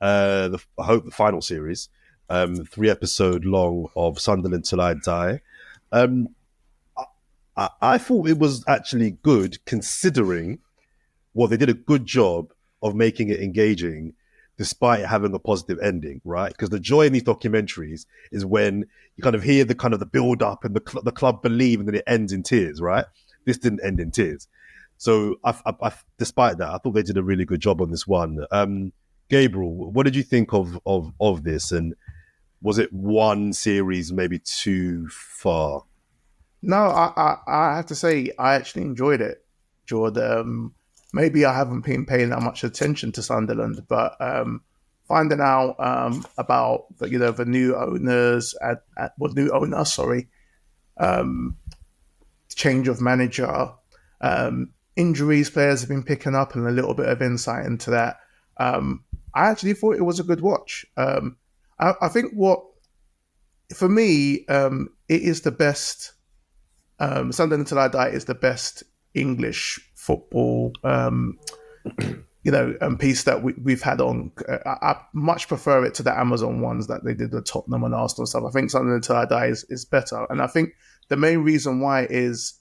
I hope the final series, 3-episode long of Sunderland Till I Die. I thought it was actually good considering they did a good job of making it engaging despite it having a positive ending, right? Because the joy in these documentaries is when you kind of hear the build up and the club believe, and then it ends in tears, right? This didn't end in tears. So despite that, I thought they did a really good job on this one. Gabriel, what did you think of this? And was it one series maybe too far? No, I have to say I actually enjoyed it, Jordan. Maybe I haven't been paying that much attention to Sunderland, but finding out about the new owners change of manager, injuries players have been picking up, and a little bit of insight into that. I actually thought it was a good watch. I think for me, it is the best. Sunderland Till I Die is the best English football piece that we've had on. I much prefer it to the Amazon ones that they did with Tottenham and Arsenal and stuff. I think Sunderland Till I Die is better. And I think the main reason why is,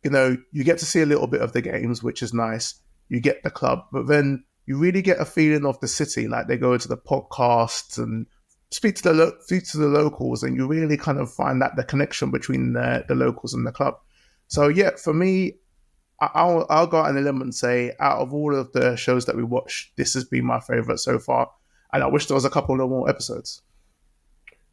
you get to see a little bit of the games, which is nice. You get the club, but then you really get a feeling of the city. Like they go into the podcasts and speak to the locals, and you really kind of find that the connection between the locals and the club. So yeah, for me, I'll go out on a limb and say, out of all of the shows that we watched, this has been my favorite so far, and I wish there was a couple of more episodes.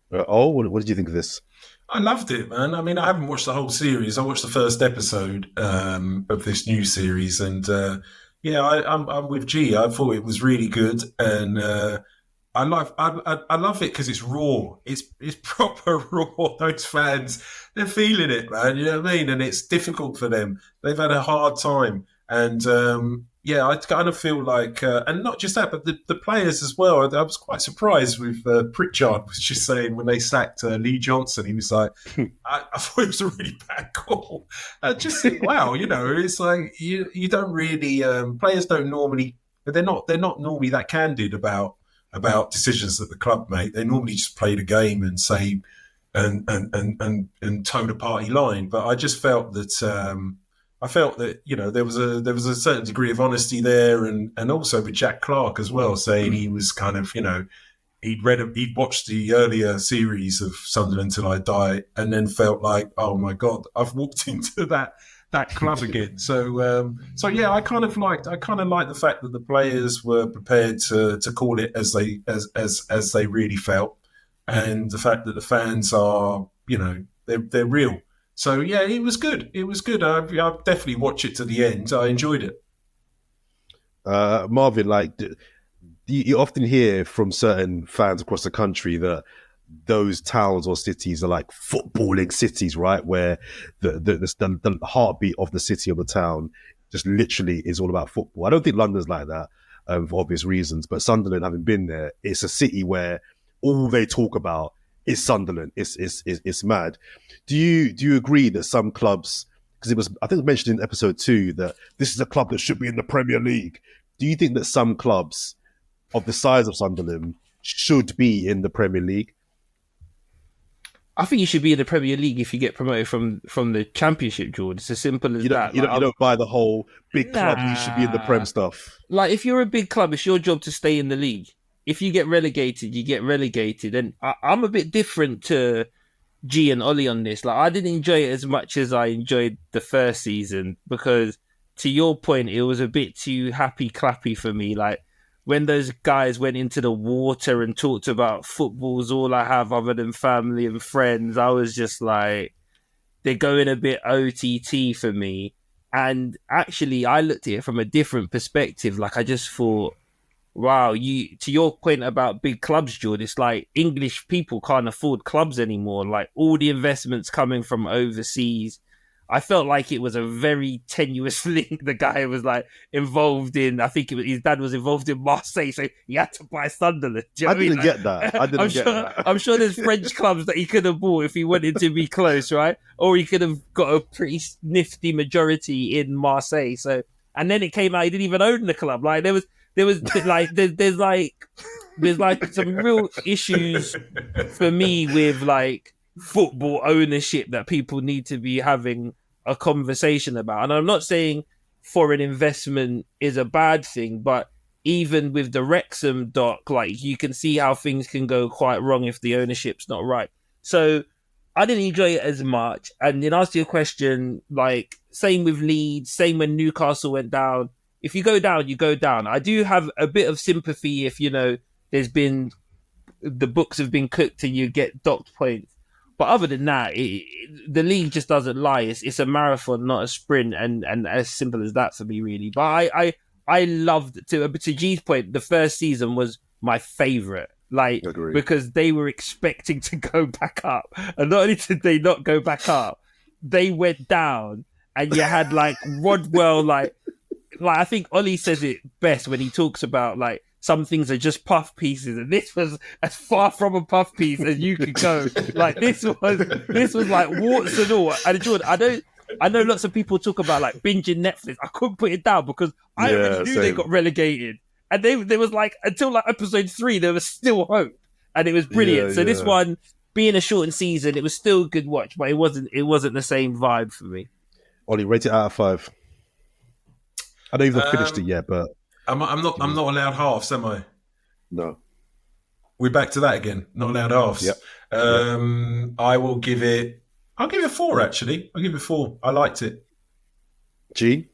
What did you think of this? I loved it, man. I mean, I haven't watched the whole series. I watched the first episode of this new series, and I'm with G. I thought it was really good, and I love it because it's raw. It's proper raw. Those fans, they're feeling it, man. You know what I mean? And it's difficult for them. They've had a hard time, and I kind of feel like, and not just that, but the players as well. I was quite surprised with Pritchard was just saying when they sacked Lee Johnson, he was like, I thought it was a really bad call. Just wow, it's like you don't really players don't normally, but they're not normally that candid about decisions that the club make. They normally just play the game and say and toe the party line. But I just felt that there was a certain degree of honesty there, and also with Jack Clark as well, saying he was kind of he'd watched the earlier series of Sunderland Till I Die, and then felt like, oh my God, I've walked into that club again. So yeah, I kind of liked the fact that the players were prepared to call it as they really felt, and the fact that the fans are, they're real. So yeah, it was good. I'll definitely watch it to the end. I enjoyed it. Marvin, like, you often hear from certain fans across the country that those towns or cities are like footballing cities, right? Where the heartbeat of the city or the town just literally is all about football. I don't think London's like that for obvious reasons, but Sunderland, having been there, it's a city where all they talk about is Sunderland. It's mad. Do you agree that some clubs, because I think it was mentioned in episode 2 that this is a club that should be in the Premier League. Do you think that some clubs of the size of Sunderland should be in the Premier League? I think you should be in the Premier League if you get promoted from the Championship, George. It's as simple as that. You don't buy the whole big club, you should be in the Prem stuff. Like, if you're a big club, it's your job to stay in the league. If you get relegated, you get relegated. And I'm a bit different to G and Ollie on this. Like, I didn't enjoy it as much as I enjoyed the first season because, to your point, it was a bit too happy-clappy for me. Like, when those guys went into the water and talked about football's all I have other than family and friends, I was just like, they're going a bit OTT for me. And actually, I looked at it from a different perspective. Like, I just thought, wow, to your point about big clubs, George, it's like English people can't afford clubs anymore. Like, all the investments coming from overseas. I felt like it was a very tenuous link. The guy was like involved in, I think his dad was involved in Marseille, so he had to buy Sunderland. Do you know I didn't get that. I'm sure there's French clubs that he could have bought if he wanted to be close, right? Or he could have got a pretty nifty majority in Marseille. So, and then it came out he didn't even own the club. Like there's some real issues for me with like football ownership that people need to be having a conversation about. And I'm not saying foreign investment is a bad thing, but even with the Wrexham doc, like, you can see how things can go quite wrong if the ownership's not right. So I didn't enjoy it as much. And then ask you a question, like, same with Leeds, same when Newcastle went down. If you go down, you go down. I do have a bit of sympathy if, there's been, the books have been cooked and you get docked points. But other than that, the league just doesn't lie. It's a marathon, not a sprint, and as simple as that for me, really. But I loved, to G's point, the first season was my favourite. Like, Agreed. Because they were expecting to go back up. And not only did they not go back up, they went down, and you had like Rodwell, like I think Ollie says it best when he talks about like some things are just puff pieces, and this was as far from a puff piece as you could go. Like this was like warts and all. And Jordan, I know lots of people talk about like binging Netflix. I couldn't put it down because I already knew they same. got relegated, and there was like until like episode 3 there was still hope, and it was brilliant. Yeah, so this yeah. one, being a shortened season, it was still a good watch, but it wasn't the same vibe for me. Ollie, rate it out of 5. I know you've not finished it yet, but I'm not allowed halves, am I? no. We're back to that again. Not allowed halves. Yep. I'll give it 4, actually. I'll give it 4. I liked it. G?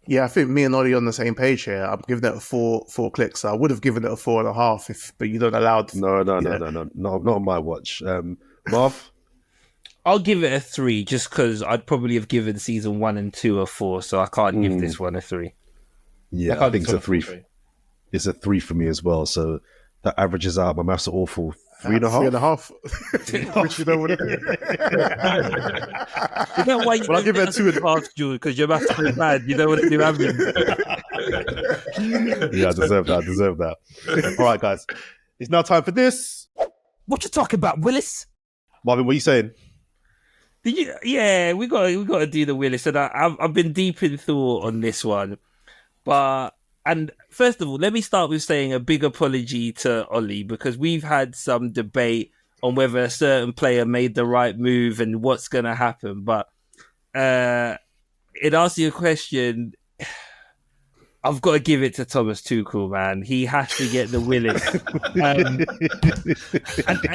Yeah, I think me and Ollie on the same page here. I'm giving it a 4 clicks. I would have given it a 4.5 but you don't allow. No, not on my watch. Marv? I'll give it a 3 just because I'd probably have given season 1 and 2 a 4, so I can't give this one a 3. Yeah, I think it's a 3. It's a 3 for me as well. So that averages out. My maths are awful. 3.5. Which you don't want to. You know why you Well, I'll give it a 2.5, Jules, because your maths are bad. You don't want to do average. Yeah, I deserve that. All right, guys. It's now time for this. What you talking about, Willis? Marvin, what are you saying? Yeah, we got to do the Willis, and I've been deep in thought on this one, and first of all, let me start with saying a big apology to Ollie because we've had some debate on whether a certain player made the right move and what's going to happen. But it asks you a question. I've got to give it to Thomas Tuchel, man. He has to get the Willis.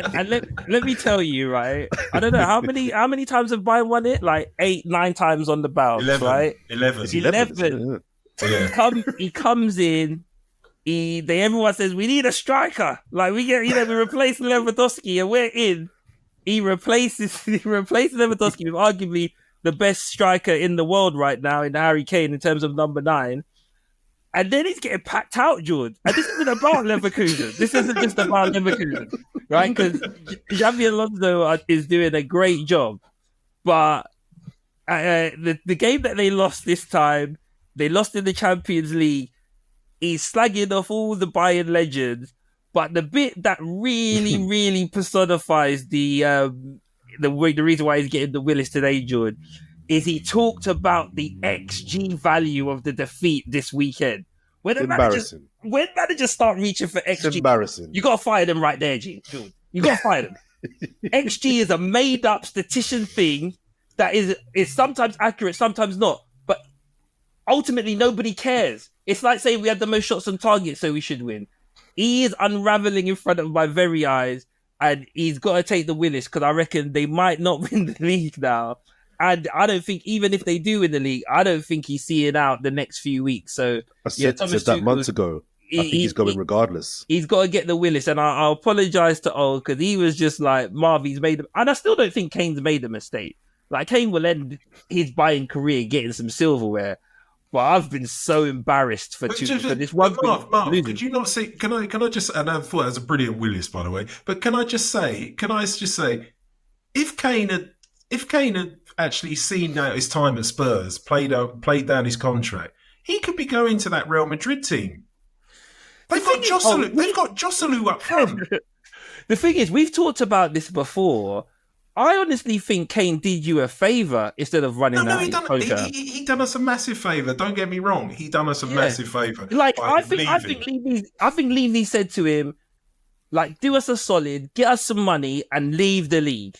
And let me tell you, right? I don't know how many times have Bayern won it? Like 8, 9 times on the bounce, 11, right? 11. It's 11. Yeah. He comes in. Everyone says we need a striker. Like we replace Lewandowski, and we're in. He replaces Lewandowski with arguably the best striker in the world right now in Harry Kane in terms of number 9. And then he's getting packed out, George. And this isn't about Leverkusen. This isn't just about Leverkusen, right? Because Xabi Alonso is doing a great job. But the game that they lost this time, they lost in the Champions League. He's slagging off all the Bayern legends. But the bit that really, really personifies the reason why he's getting the Willis today, George, is he talked about the XG value of the defeat this weekend. When managers start reaching for XG, It's embarrassing. you got to fire them right there, George. You got to fire them. XG is a made-up statistician thing that is sometimes accurate, sometimes not. But ultimately, nobody cares. It's like saying we had the most shots on target, so we should win. He is unraveling in front of my very eyes, and he's got to take the Willis because I reckon they might not win the league now. And I don't think, even if they do win the league, I don't think he's seeing out the next few weeks. So I said that months ago. I think he's going regardless. He's got to get the Willis. And I apologise to Ol because he was just like, Marvy's made them. And I still don't think Kane's made a mistake. Like, Kane will end his buying career getting some silverware. But I've been so embarrassed for this one. Marv, could you not see? Can I just? And I thought that was a brilliant Willis, by the way. But can I just say? If Kane had actually seen out his time at Spurs, played down his contract, he could be going to that Real Madrid team. They've got Joselu up front. The thing is, we've talked about this before. I honestly think Kane did you a favour instead of running out his contract. He done us a massive favour. Don't get me wrong. He done us a massive favour. Like I think Levy said to him, like, do us a solid, get us some money, and leave the league.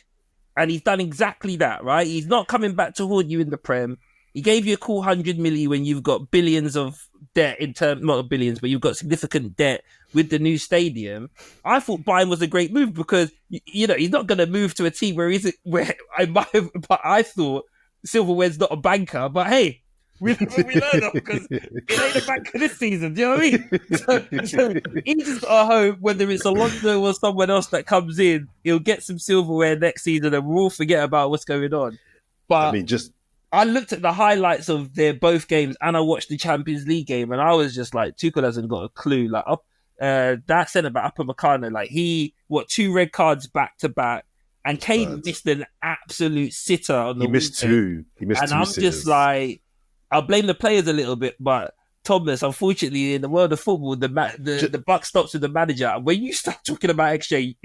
And he's done exactly that, right? He's not coming back to haunt you in the Prem. He gave you a cool 100 million when you've got billions of debt not billions, but you've got significant debt with the new stadium. I thought Bayern was a great move because, he's not going to move to a team but I thought Silverware's not a banker, but hey, we learned that because it ain't a banker this season. Do you know what I mean? So he just got to hope whether it's Alonso or someone else that comes in, he'll get some silverware next season and we'll all forget about what's going on. But I looked at the highlights of their both games and I watched the Champions League game and I was just like, Tuchel hasn't got a clue. Like, that centre-back, Upper Meccano, like 2 red cards back to back, and Kane missed an absolute sitter on the weekend. He missed two. And I'm sitters. just like, I'll blame the players a little bit, but Thomas, unfortunately, in the world of football, the buck stops with the manager. When you start talking about XG,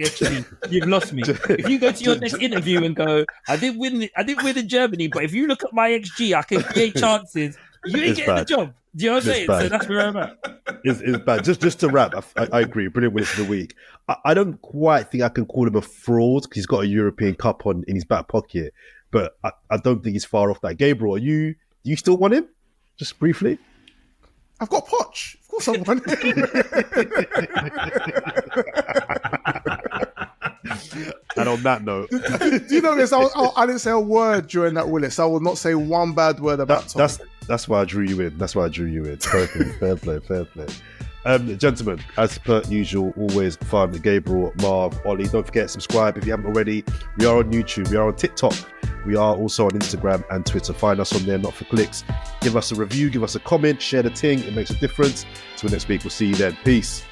you've lost me. If you go to your next interview and go, I didn't win in Germany, but if you look at my XG, I can create chances. You ain't getting the job. Do you know what I'm saying? So that's where I'm at. It's bad. Just to wrap, I agree. Brilliant Willis of the week. I don't quite think I can call him a fraud because he's got a European Cup in his back pocket, but I don't think he's far off that. Gabriel, do you still want him? Just briefly. I've got Poch. Of course I want him. And on that note, do you know this? I didn't say a word during that Willis. I will not say one bad word about Tom. That's why I drew you in. Perfect. Fair play. Gentlemen, as per usual, always fun. Gabriel, Marv, Ollie. Don't forget, subscribe if you haven't already. We are on YouTube. We are on TikTok. We are also on Instagram and Twitter. Find us on there, not for clicks. Give us a review, give us a comment, share the thing. It makes a difference. Till next week, we'll see you then. Peace.